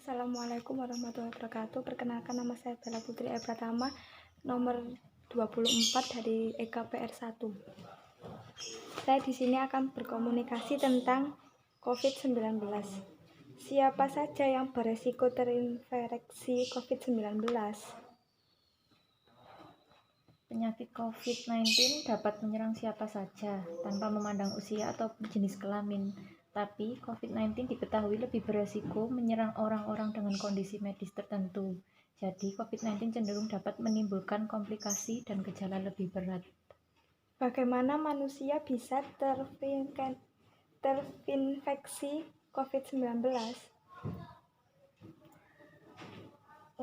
Assalamualaikum warahmatullahi wabarakatuh. Perkenalkan, nama saya Bella Putri E. Pratama, nomor 24 dari EKPR 1. Saya di sini akan berkomunikasi tentang COVID-19. Siapa saja yang beresiko terinfeksi COVID-19? Penyakit COVID-19 dapat menyerang siapa saja tanpa memandang usia ataupun jenis kelamin. Tapi COVID-19 diketahui lebih beresiko menyerang orang-orang dengan kondisi medis tertentu. Jadi COVID-19 cenderung dapat menimbulkan komplikasi dan gejala lebih berat. Bagaimana manusia bisa terinfeksi COVID-19?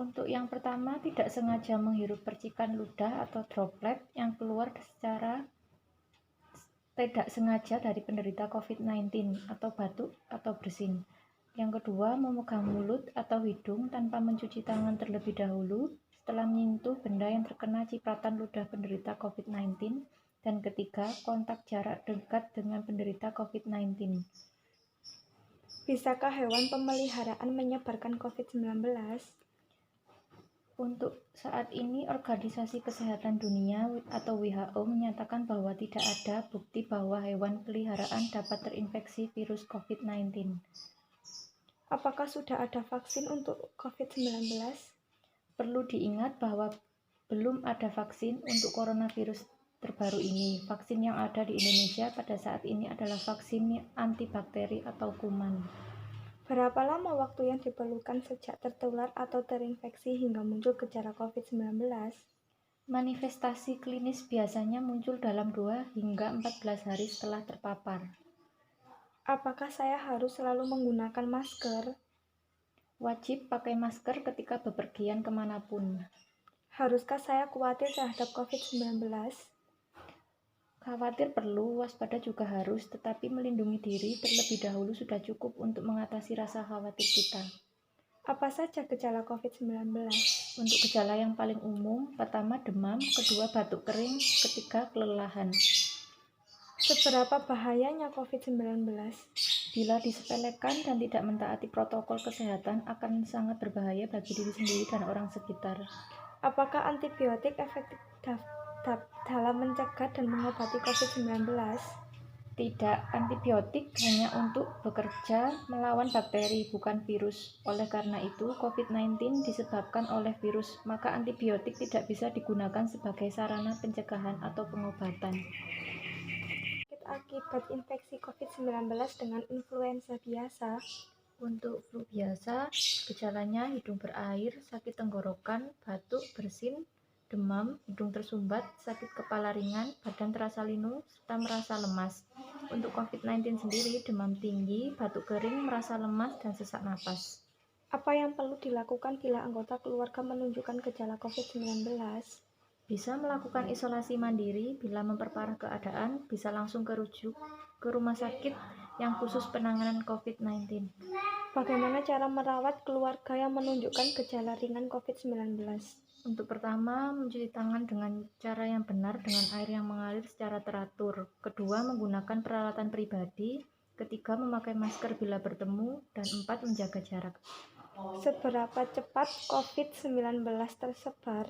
Untuk yang pertama, tidak sengaja menghirup percikan ludah atau droplet yang keluar secara tidak sengaja dari penderita COVID-19 atau batuk atau bersin. Yang kedua, memegang mulut atau hidung tanpa mencuci tangan terlebih dahulu setelah menyentuh benda yang terkena cipratan ludah penderita COVID-19. Dan ketiga, kontak jarak dekat dengan penderita COVID-19. Bisakah hewan pemeliharaan menyebarkan COVID-19? Untuk saat ini, Organisasi Kesehatan Dunia atau WHO menyatakan bahwa tidak ada bukti bahwa hewan peliharaan dapat terinfeksi virus COVID-19. Apakah sudah ada vaksin untuk COVID-19? Perlu diingat bahwa belum ada vaksin untuk coronavirus terbaru ini. Vaksin yang ada di Indonesia pada saat ini adalah vaksin antibakteri atau kuman. Berapa lama waktu yang diperlukan sejak tertular atau terinfeksi hingga muncul gejala COVID-19? Manifestasi klinis biasanya muncul dalam 2 hingga 14 hari setelah terpapar. Apakah saya harus selalu menggunakan masker? Wajib pakai masker ketika bepergian kemanapun. Haruskah saya khawatir terhadap COVID-19? Khawatir perlu, waspada juga harus, tetapi melindungi diri terlebih dahulu sudah cukup untuk mengatasi rasa khawatir kita. Apa saja gejala COVID-19? Untuk gejala yang paling umum, pertama demam, kedua batuk kering, ketiga kelelahan. Seberapa bahayanya COVID-19? Bila disepelekan dan tidak mentaati protokol kesehatan akan sangat berbahaya bagi diri sendiri dan orang sekitar. Apakah antibiotik efektif dalam mencegah dan mengobati COVID-19? Tidak, antibiotik hanya untuk bekerja melawan bakteri, bukan virus. Oleh karena itu, COVID-19 disebabkan oleh virus, maka antibiotik tidak bisa digunakan sebagai sarana pencegahan atau pengobatan. Akibat infeksi COVID-19 dengan influenza biasa. Untuk flu biasa, gejalanya hidung berair, sakit tenggorokan, batuk, bersin, demam, hidung tersumbat, sakit kepala ringan, badan terasa linu, serta merasa lemas. Untuk COVID-19 sendiri, demam tinggi, batuk kering, merasa lemas, dan sesak napas. Apa yang perlu dilakukan bila anggota keluarga menunjukkan gejala COVID-19? Bisa melakukan isolasi mandiri. Bila memperparah keadaan, bisa langsung rujuk ke rumah sakit yang khusus penanganan COVID-19. Bagaimana cara merawat keluarga yang menunjukkan gejala ringan COVID-19? Untuk pertama, mencuci tangan dengan cara yang benar dengan air yang mengalir secara teratur. Kedua, menggunakan peralatan pribadi. Ketiga, memakai masker bila bertemu. Dan 4, menjaga jarak. Seberapa cepat COVID-19 tersebar?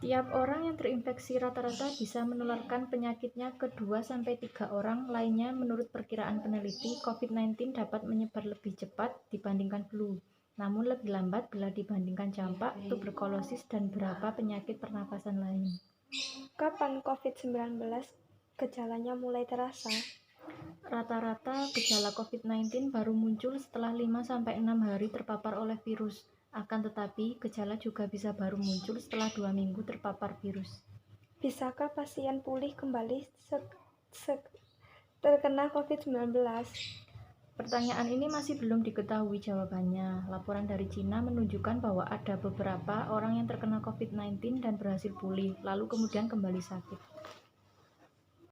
Tiap orang yang terinfeksi rata-rata bisa menularkan penyakitnya ke 2-3 orang lainnya. Menurut perkiraan peneliti, COVID-19 dapat menyebar lebih cepat dibandingkan flu, namun lebih lambat bila dibandingkan campak, tuberkulosis, dan beberapa penyakit pernapasan lain. Kapan COVID-19 gejalanya mulai terasa? Rata-rata gejala COVID-19 baru muncul setelah 5-6 hari terpapar oleh virus. Akan tetapi, gejala juga bisa baru muncul setelah 2 minggu terpapar virus. Bisakah pasien pulih kembali terkena COVID-19? Pertanyaan ini masih belum diketahui jawabannya. Laporan dari Cina menunjukkan bahwa ada beberapa orang yang terkena COVID-19 dan berhasil pulih, lalu kemudian kembali sakit.